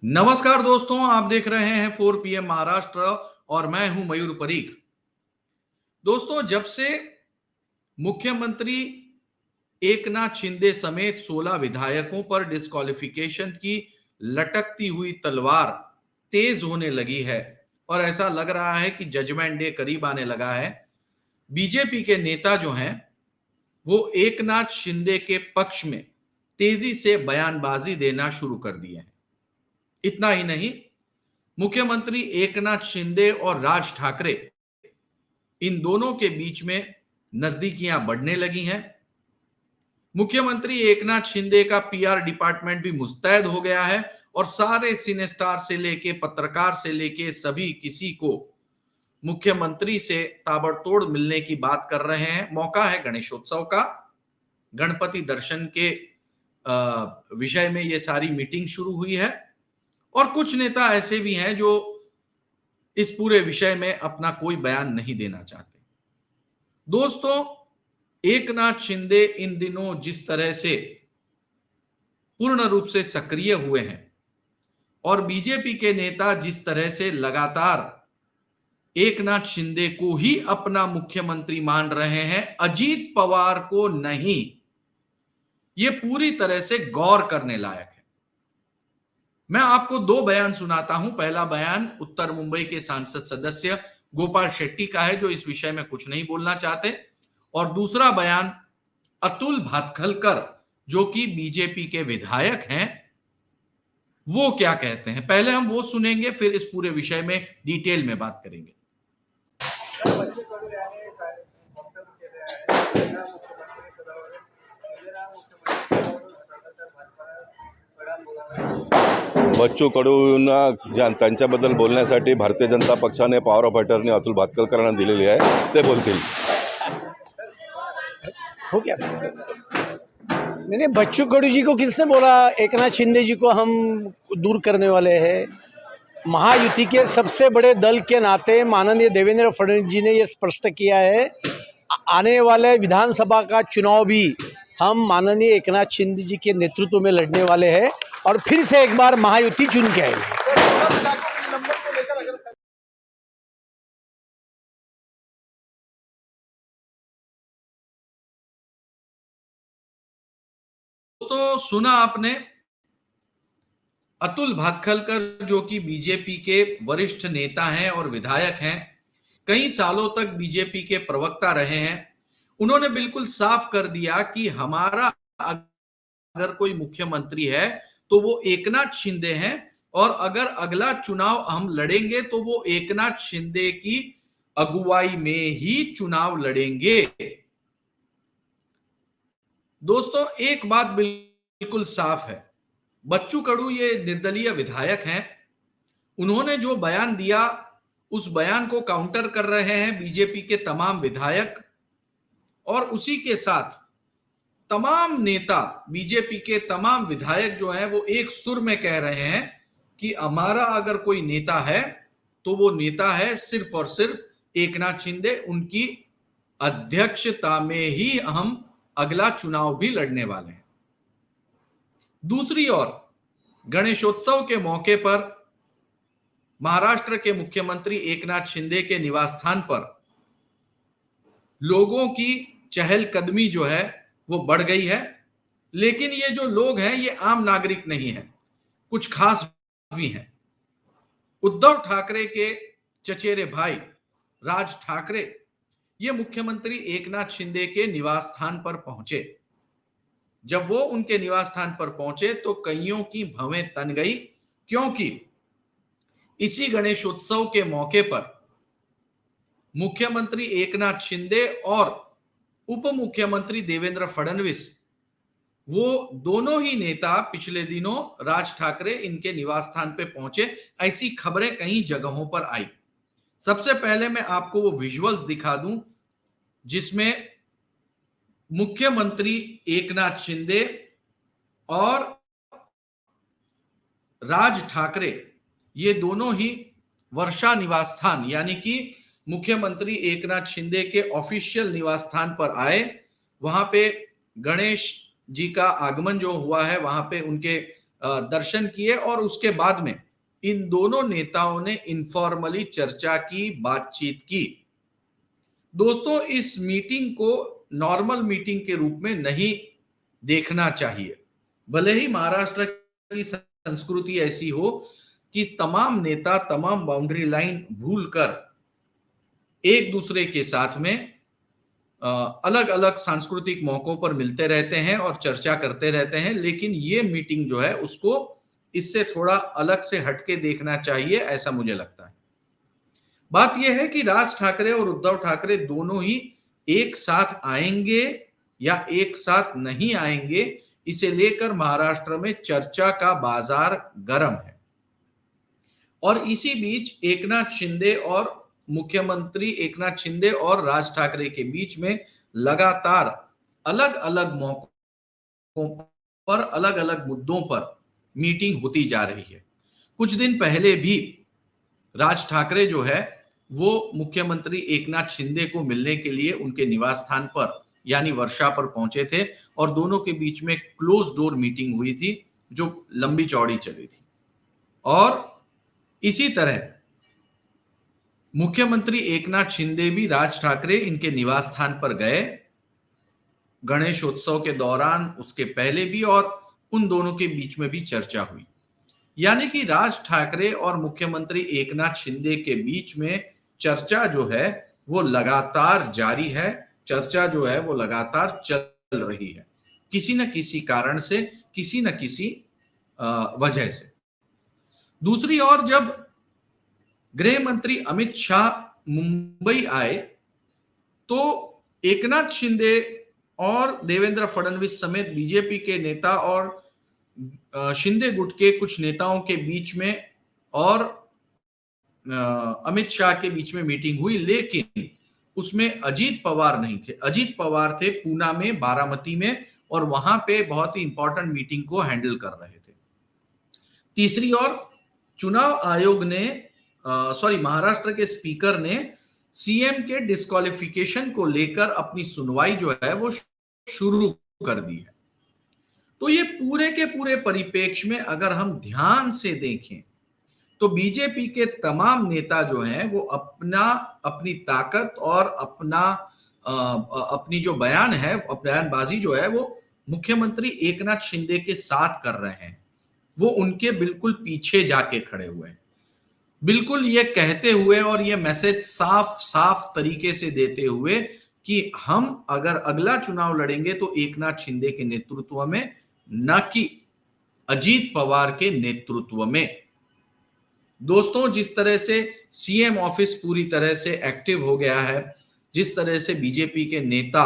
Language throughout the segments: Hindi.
नमस्कार दोस्तों, आप देख रहे हैं 4 PM महाराष्ट्र और मैं हूं मयूर परीख। दोस्तों, जब से मुख्यमंत्री एकनाथ शिंदे समेत 16 विधायकों पर डिस्क्वालिफिकेशन की लटकती हुई तलवार तेज होने लगी है और ऐसा लग रहा है कि जजमेंट डे करीब आने लगा है, बीजेपी के नेता जो हैं वो एकनाथ शिंदे के पक्ष में तेजी से बयानबाजी देना शुरू कर दिए हैं। इतना ही नहीं, मुख्यमंत्री एकनाथ शिंदे और राज ठाकरे, इन दोनों के बीच में नजदीकियां बढ़ने लगी हैं। मुख्यमंत्री एकनाथ शिंदे का पीआर डिपार्टमेंट भी मुस्तैद हो गया है और सारे सिनेस्टार से लेके पत्रकार से लेके सभी किसी को मुख्यमंत्री से ताबड़तोड़ मिलने की बात कर रहे हैं। मौका है गणेशोत्सव का, गणपति दर्शन के विषय में ये सारी मीटिंग शुरू हुई है और कुछ नेता ऐसे भी हैं जो इस पूरे विषय में अपना कोई बयान नहीं देना चाहते। दोस्तों, एकनाथ शिंदे इन दिनों जिस तरह से पूर्ण रूप से सक्रिय हुए हैं और बीजेपी के नेता जिस तरह से लगातार एकनाथ शिंदे को ही अपना मुख्यमंत्री मान रहे हैं, अजीत पवार को नहीं, ये पूरी तरह से गौर करने लायक है। मैं आपको दो बयान सुनाता हूं। पहला बयान उत्तर मुंबई के सांसद सदस्य गोपाल शेट्टी का है, जो इस विषय में कुछ नहीं बोलना चाहते, और दूसरा बयान अतुल भातखलकर, जो कि बीजेपी के विधायक हैं, वो क्या कहते हैं। पहले हम वो सुनेंगे, फिर इस पूरे विषय में डिटेल में बात करेंगे। बच्चू कडूंना त्यांच्याबद्दल बोलण्यासाठी भारतीय जनता पक्षाने पॉवर ऑफ अटर्नी अतुल भातखलकरांना दिलेली आहे, ते बोलतील। हो गया। नहीं, बच्चू कडू जी को किसने बोला एकनाथ शिंदे जी को हम दूर करने वाले हैं? महायुति के सबसे बड़े दल के नाते माननीय देवेंद्र फडणवीस जी ने ये स्पष्ट किया है, आने वाले विधानसभा का चुनाव भी हम माननीय एकनाथ शिंदे जी के नेतृत्व में लड़ने वाले हैं और फिर से एक बार महायुति चुन के आएंगे। तो सुना आपने, अतुल भातखलकर जो कि बीजेपी के वरिष्ठ नेता हैं और विधायक हैं, कई सालों तक बीजेपी के प्रवक्ता रहे हैं। उन्होंने बिल्कुल साफ कर दिया कि हमारा अगर कोई मुख्यमंत्री है तो वो एकनाथ शिंदे हैं और अगर अगला चुनाव हम लड़ेंगे तो वो एकनाथ शिंदे की अगुवाई में ही चुनाव लड़ेंगे। दोस्तों, एक बात बिल्कुल साफ है, बच्चू कडू ये निर्दलीय विधायक हैं। उन्होंने जो बयान दिया उस बयान को काउंटर कर रहे हैं बीजेपी के तमाम विधायक और उसी के साथ तमाम नेता, बीजेपी के तमाम विधायक जो हैं वो एक सुर में कह रहे हैं कि हमारा अगर कोई नेता है तो वो नेता है सिर्फ और सिर्फ एकनाथ शिंदे, उनकी अध्यक्षता में ही हम अगला चुनाव भी लड़ने वाले हैं। दूसरी ओर गणेशोत्सव के मौके पर महाराष्ट्र के मुख्यमंत्री एकनाथ शिंदे के निवास स्थान पर लोगों की चहलकदमी जो है वो बढ़ गई है, लेकिन ये जो लोग हैं ये आम नागरिक नहीं है, कुछ खास भी हैं। उद्धव ठाकरे के चचेरे भाई राज ठाकरे ये मुख्यमंत्री एकनाथ शिंदे के निवास स्थान पर पहुंचे। जब वो उनके निवास स्थान पर पहुंचे तो कईयों की भवें तन गई, क्योंकि इसी गणेशोत्सव के मौके पर मुख्यमंत्री एकनाथ शिंदे और उप मुख्यमंत्री देवेंद्र फडणवीस, वो दोनों ही नेता पिछले दिनों राज ठाकरे इनके निवास स्थान पे पहुंचे, ऐसी खबरें कई जगहों पर आई। सबसे पहले मैं आपको वो विजुअल्स दिखा दूं जिसमें मुख्यमंत्री एकनाथ शिंदे और राज ठाकरे ये दोनों ही वर्षा निवास स्थान, यानी कि मुख्यमंत्री एकनाथ शिंदे के ऑफिशियल निवास स्थान पर आए। वहां पे गणेश जी का आगमन जो हुआ है, वहां पे उनके दर्शन किए और उसके बाद में इन दोनों नेताओं ने इनफॉर्मली चर्चा की, बातचीत की। दोस्तों, इस मीटिंग को नॉर्मल मीटिंग के रूप में नहीं देखना चाहिए। भले ही महाराष्ट्र की संस्कृति ऐसी हो कि तमाम नेता तमाम बाउंड्री लाइन भूलकर एक दूसरे के साथ में अलग अलग सांस्कृतिक मौकों पर मिलते रहते हैं और चर्चा करते रहते हैं, लेकिन ये मीटिंग जो है उसको इससे थोड़ा अलग से हटके देखना चाहिए, ऐसा मुझे लगता है। बात यह है कि राज ठाकरे और उद्धव ठाकरे दोनों ही एक साथ आएंगे या एक साथ नहीं आएंगे, इसे लेकर महाराष्ट्र में चर्चा का बाजार गर्म है। और इसी बीच मुख्यमंत्री एकनाथ शिंदे और राज ठाकरे के बीच में लगातार अलग अलग मौकों पर अलग अलग मुद्दों पर मीटिंग होती जा रही है। कुछ दिन पहले भी राज ठाकरे जो है वो मुख्यमंत्री एकनाथ शिंदे को मिलने के लिए उनके निवास स्थान पर यानी वर्षा पर पहुंचे थे और दोनों के बीच में क्लोज डोर मीटिंग हुई थी जो लंबी चौड़ी चली थी। और इसी तरह मुख्यमंत्री एकनाथ शिंदे भी राज ठाकरे इनके निवास स्थान पर गए गणेशोत्सव के दौरान, उसके पहले भी, और उन दोनों के बीच में भी चर्चा हुई। यानी कि राज ठाकरे और मुख्यमंत्री एकनाथ शिंदे के बीच में चर्चा जो है वो लगातार जारी है, चर्चा जो है वो लगातार चल रही है, किसी न किसी कारण से, किसी न किसी वजह से। दूसरी ओर जब गृह मंत्री अमित शाह मुंबई आए तो एकनाथ शिंदे और देवेंद्र फडणवीस समेत बीजेपी के नेता और शिंदे गुट के कुछ नेताओं के बीच में और अमित शाह के बीच में मीटिंग हुई, लेकिन उसमें अजीत पवार नहीं थे। अजीत पवार थे पूना में, बारामती में, और वहां पे बहुत ही इंपॉर्टेंट मीटिंग को हैंडल कर रहे थे। तीसरी ओर चुनाव आयोग ने महाराष्ट्र के स्पीकर ने सीएम के डिस्क्वालिफिकेशन को लेकर अपनी सुनवाई जो है वो शुरू कर दी है। तो ये पूरे के पूरे परिप्रेक्ष्य में अगर हम ध्यान से देखें तो बीजेपी के तमाम नेता जो हैं वो अपनी ताकत और अपनी जो बयान है, बयानबाजी जो है वो मुख्यमंत्री एकनाथ शिंदे के साथ कर रहे हैं। वो उनके बिल्कुल पीछे जाके खड़े हुए हैं, बिल्कुल ये कहते हुए और ये मैसेज साफ साफ तरीके से देते हुए कि हम अगर अगला चुनाव लड़ेंगे तो एकनाथ शिंदे के नेतृत्व में, न कि अजीत पवार के नेतृत्व में। दोस्तों, जिस तरह से सीएम ऑफिस पूरी तरह से एक्टिव हो गया है, जिस तरह से बीजेपी के नेता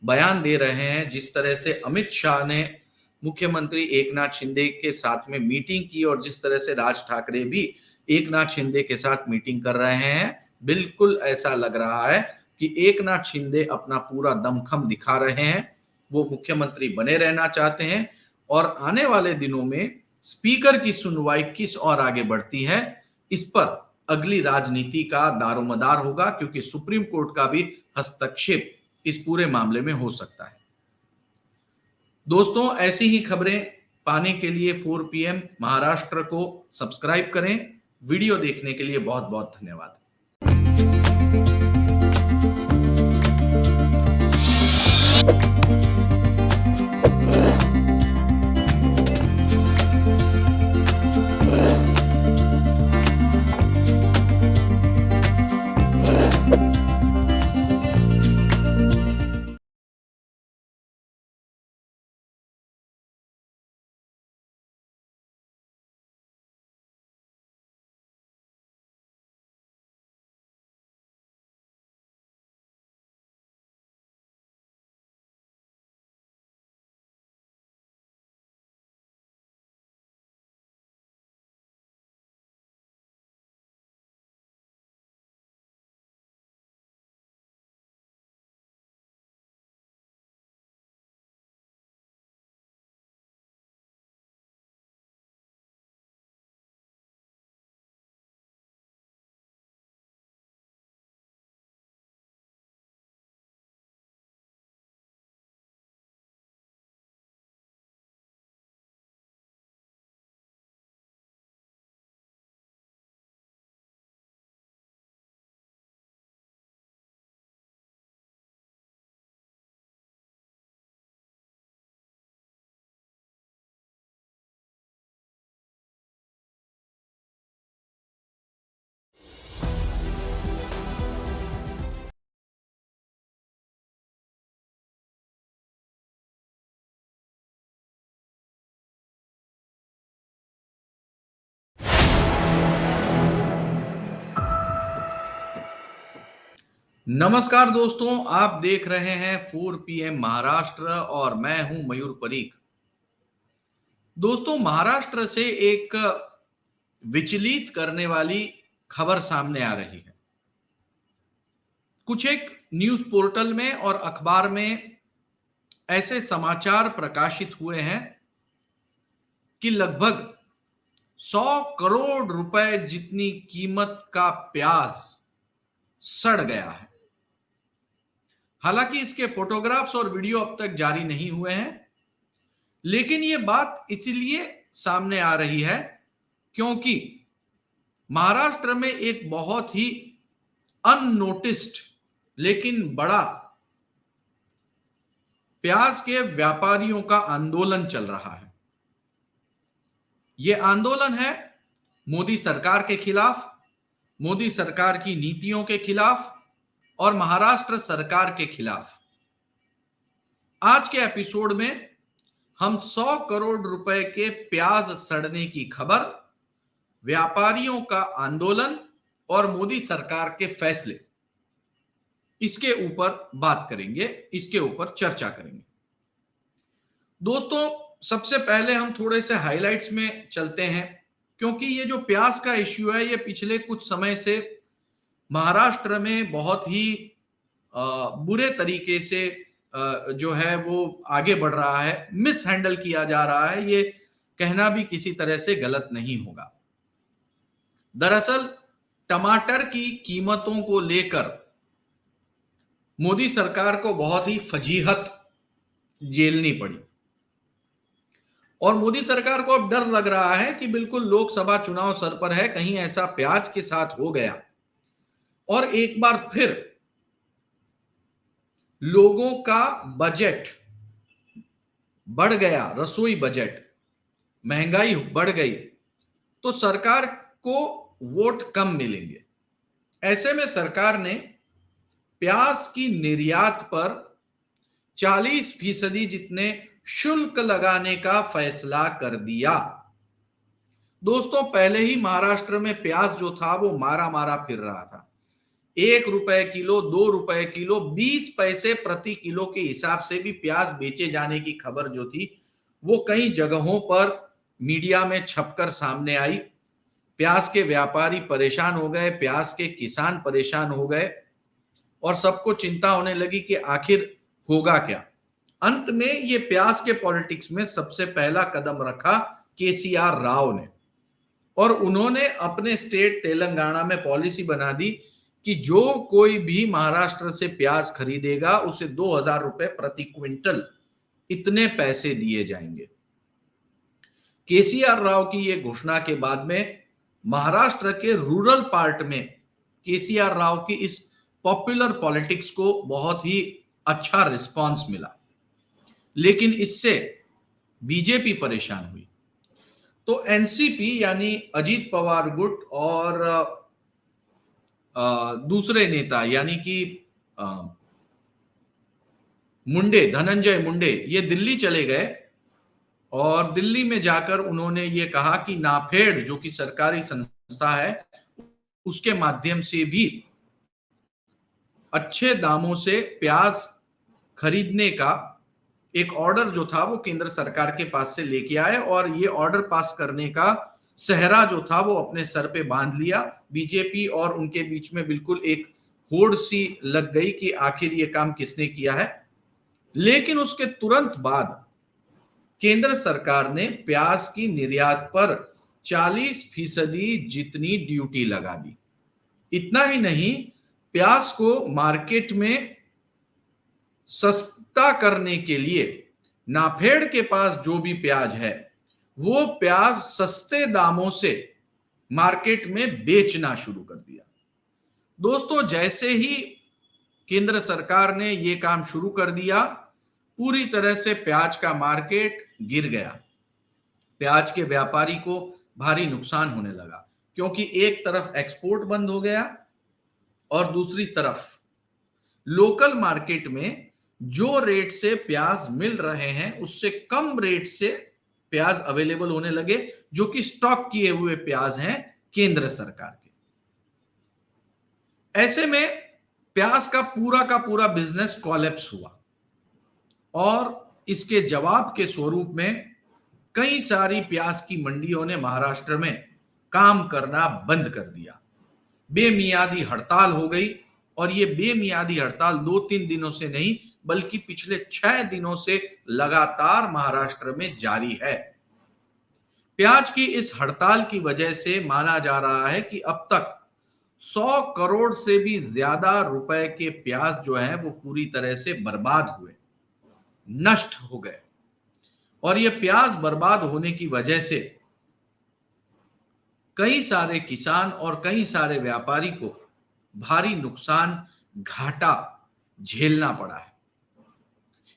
बयान दे रहे हैं, जिस तरह से अमित शाह ने मुख्यमंत्री एकनाथ शिंदे के साथ में मीटिंग की और जिस तरह से राज ठाकरे भी एकनाथ शिंदे के साथ मीटिंग कर रहे हैं, बिल्कुल ऐसा लग रहा है कि एकनाथ शिंदे अपना पूरा दमखम दिखा रहे हैं। वो मुख्यमंत्री बने रहना चाहते हैं और आने वाले दिनों में स्पीकर की सुनवाई किस ओर आगे बढ़ती है, इस पर अगली राजनीति का दारोमदार होगा, क्योंकि सुप्रीम कोर्ट का भी हस्तक्षेप इस पूरे मामले में हो सकता है। दोस्तों, ऐसी ही खबरें पाने के लिए 4 PM महाराष्ट्र को सब्सक्राइब करें। वीडियो देखने के लिए बहुत बहुत धन्यवाद। नमस्कार दोस्तों, आप देख रहे हैं 4 पीएम महाराष्ट्र और मैं हूं मयूर परीख। दोस्तों, महाराष्ट्र से एक विचलित करने वाली खबर सामने आ रही है। कुछ एक न्यूज पोर्टल में और अखबार में ऐसे समाचार प्रकाशित हुए हैं कि लगभग 100 करोड़ रुपए जितनी कीमत का प्याज सड़ गया है। हालांकि इसके फोटोग्राफ्स और वीडियो अब तक जारी नहीं हुए हैं, लेकिन यह बात इसलिए सामने आ रही है क्योंकि महाराष्ट्र में एक बहुत ही अननोटिस्ड लेकिन बड़ा प्याज के व्यापारियों का आंदोलन चल रहा है। यह आंदोलन है मोदी सरकार के खिलाफ, मोदी सरकार की नीतियों के खिलाफ और महाराष्ट्र सरकार के खिलाफ। आज के एपिसोड में हम 100 करोड़ रुपए के प्याज सड़ने की खबर, व्यापारियों का आंदोलन और मोदी सरकार के फैसले, इसके ऊपर बात करेंगे, इसके ऊपर चर्चा करेंगे। दोस्तों, सबसे पहले हम थोड़े से हाइलाइट्स में चलते हैं क्योंकि ये जो प्याज का इश्यू है ये पिछले कुछ समय से महाराष्ट्र में बहुत ही बुरे तरीके से जो है वो आगे बढ़ रहा है, मिस हैंडल किया जा रहा है। ये कहना भी किसी तरह से गलत नहीं होगा। दरअसल टमाटर की कीमतों को लेकर मोदी सरकार को बहुत ही फजीहत झेलनी पड़ी और मोदी सरकार को अब डर लग रहा है कि बिल्कुल लोकसभा चुनाव सर पर है, कहीं ऐसा प्याज के साथ हो गया और एक बार फिर लोगों का बजट बढ़ गया, रसोई बजट, महंगाई बढ़ गई तो सरकार को वोट कम मिलेंगे। ऐसे में सरकार ने प्याज की निर्यात पर 40% जितने शुल्क लगाने का फैसला कर दिया। दोस्तों, पहले ही महाराष्ट्र में प्याज जो था वो मारा मारा फिर रहा था। 1 रुपए किलो, 2 रुपए किलो, 20 पैसे प्रति किलो के हिसाब से भी प्याज बेचे जाने की खबर जो थी वो कई जगहों पर मीडिया में छपकर सामने आई। प्याज के व्यापारी परेशान हो गए, प्याज के किसान परेशान हो गए और सबको चिंता होने लगी कि आखिर होगा क्या। अंत में ये प्याज के पॉलिटिक्स में सबसे पहला कदम रखा केसीआर राव ने और उन्होंने अपने स्टेट तेलंगाना में पॉलिसी बना दी कि जो कोई भी महाराष्ट्र से प्याज खरीदेगा उसे 2000 रुपए प्रति क्विंटल इतने पैसे दिए जाएंगे। केसीआर राव की यह घोषणा के बाद में महाराष्ट्र के रूरल पार्ट में केसीआर राव की इस पॉपुलर पॉलिटिक्स को बहुत ही अच्छा रिस्पांस मिला, लेकिन इससे बीजेपी परेशान हुई। तो एनसीपी यानी अजीत पवार गुट और दूसरे नेता यानी कि मुंडे, धनंजय मुंडे, ये दिल्ली चले गए और दिल्ली में जाकर उन्होंने ये कहा कि नाफेड जो कि सरकारी संस्था है उसके माध्यम से भी अच्छे दामों से प्याज खरीदने का एक ऑर्डर जो था वो केंद्र सरकार के पास से लेके आए और ये ऑर्डर पास करने का सहरा जो था वो अपने सर पे बांध लिया। बीजेपी और उनके बीच में बिल्कुल एक होड़ सी लग गई कि आखिर ये काम किसने किया है। लेकिन उसके तुरंत बाद केंद्र सरकार ने प्याज की निर्यात पर 40% जितनी ड्यूटी लगा दी। इतना ही नहीं, प्याज को मार्केट में सस्ता करने के लिए नाफेड के पास जो भी प्याज है वो प्याज सस्ते दामों से मार्केट में बेचना शुरू कर दिया। दोस्तों, जैसे ही केंद्र सरकार ने ये काम शुरू कर दिया, पूरी तरह से प्याज का मार्केट गिर गया। प्याज के व्यापारी को भारी नुकसान होने लगा क्योंकि एक तरफ एक्सपोर्ट बंद हो गया और दूसरी तरफ लोकल मार्केट में जो रेट से प्याज मिल रहे हैं उससे कम रेट से प्याज अवेलेबल होने लगे, जो कि स्टॉक किए हुए प्याज हैं केंद्र सरकार के। ऐसे में प्याज का पूरा बिजनेस कोलैप्स हुआ और इसके जवाब के स्वरूप में कई सारी प्याज की मंडियों ने महाराष्ट्र में काम करना बंद कर दिया। बेमियादी हड़ताल हो गई और ये बेमियादी हड़ताल 2-3 दिनों से नहीं बल्कि पिछले 6 दिनों से लगातार महाराष्ट्र में जारी है। प्याज की इस हड़ताल की वजह से माना जा रहा है कि अब तक 100 करोड़ से भी ज्यादा रुपए के प्याज जो है वो पूरी तरह से बर्बाद हुए, नष्ट हो गए। और ये प्याज बर्बाद होने की वजह से कई सारे किसान और कई सारे व्यापारी को भारी नुकसान, घाटा झेलना पड़ा है।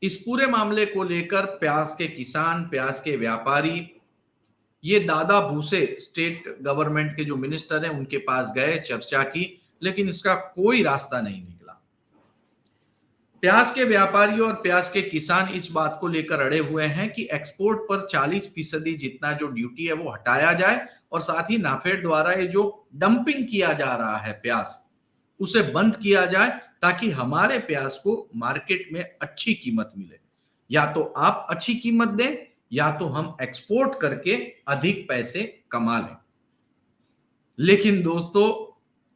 इस पूरे मामले को लेकर प्याज के किसान, प्याज के व्यापारी ये दादा भूसे स्टेट गवर्नमेंट के जो मिनिस्टर हैं उनके पास गए, चर्चा की, लेकिन इसका कोई रास्ता नहीं निकला। प्याज के व्यापारी और प्याज के किसान इस बात को लेकर अड़े हुए हैं कि एक्सपोर्ट पर 40% जितना जो ड्यूटी है वो हटाया जाए और साथ ही नाफेड द्वारा ये जो डंपिंग किया जा रहा है प्याज, उसे बंद किया जाए ताकि हमारे प्याज को मार्केट में अच्छी कीमत मिले। या तो आप अच्छी कीमत दें या तो हम एक्सपोर्ट करके अधिक पैसे कमा लें। लेकिन दोस्तों,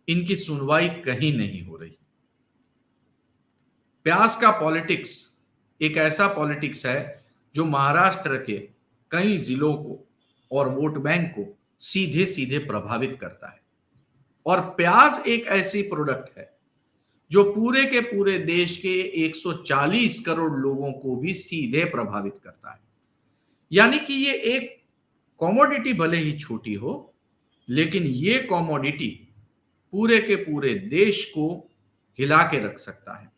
इनकी सुनवाई कहीं नहीं हो रही। प्याज का पॉलिटिक्स एक ऐसा पॉलिटिक्स है जो महाराष्ट्र के कई जिलों को और वोट बैंक को सीधे सीधे प्रभावित करता है। और प्याज एक ऐसी प्रोडक्ट है जो पूरे के पूरे देश के 140 करोड़ लोगों को भी सीधे प्रभावित करता है। यानी कि ये एक कमोडिटी भले ही छोटी हो, लेकिन ये कमोडिटी पूरे के पूरे देश को हिला के रख सकता है।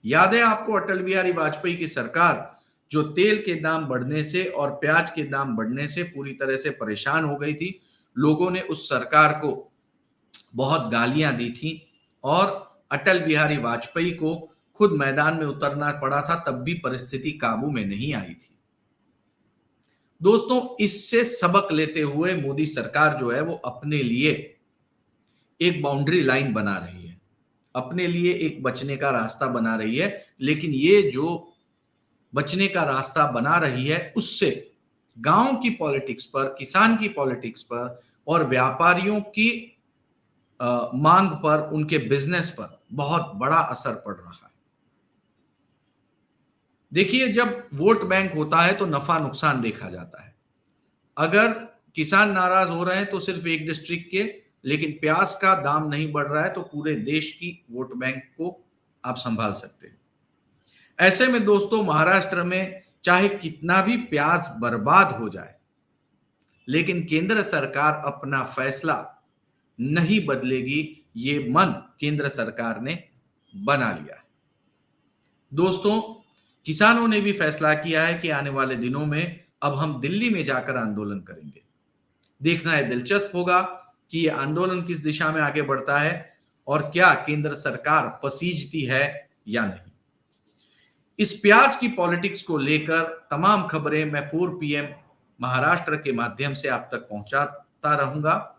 याद है आपको अटल बिहारी वाजपेयी की सरकार जो तेल के दाम बढ़ने से और प्याज के दाम बढ़ने से पूरी तरह से परेशान हो गई थी। लोगों ने उस सरकार को बहुत गालियां दी थी और अटल बिहारी वाजपेयी को खुद मैदान में उतरना पड़ा था, तब भी परिस्थिति काबू में नहीं आई थी। दोस्तों, इससे सबक लेते हुए मोदी सरकार जो है वो अपने लिए एक बाउंड्री लाइन बना रही है, अपने लिए एक बचने का रास्ता बना रही है। लेकिन ये जो बचने का रास्ता बना रही है उससे गांव की पॉलिटिक्स पर, किसान की पॉलिटिक्स पर और व्यापारियों की मांग पर, उनके बिजनेस पर बहुत बड़ा असर पड़ रहा है। देखिए, जब वोट बैंक होता है तो नफा नुकसान देखा जाता है। अगर किसान नाराज हो रहे हैं तो सिर्फ एक डिस्ट्रिक्ट के, लेकिन प्याज का दाम नहीं बढ़ रहा है तो पूरे देश की वोट बैंक को आप संभाल सकते हैं। ऐसे में दोस्तों, महाराष्ट्र में चाहे कितना भी प्याज बर्बाद हो जाए, लेकिन केंद्र सरकार अपना फैसला नहीं बदलेगी, ये मन केंद्र सरकार ने बना लिया है। दोस्तों, किसानों ने भी फैसला किया है कि आने वाले दिनों में अब हम दिल्ली में जाकर आंदोलन करेंगे। देखना है दिलचस्प होगा कि ये आंदोलन किस दिशा में आगे बढ़ता है और क्या केंद्र सरकार पसीजती है या नहीं। इस प्याज की पॉलिटिक्स को लेकर तमाम खबरें मैं 4 PM महाराष्ट्र के माध्यम से आप तक पहुंचाता रहूंगा।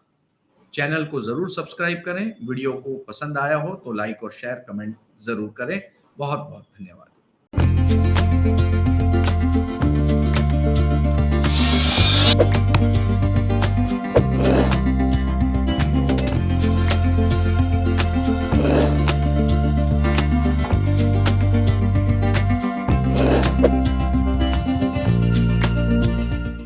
चैनल को जरूर सब्सक्राइब करें। वीडियो को पसंद आया हो तो लाइक और शेयर, कमेंट जरूर करें। बहुत बहुत धन्यवाद।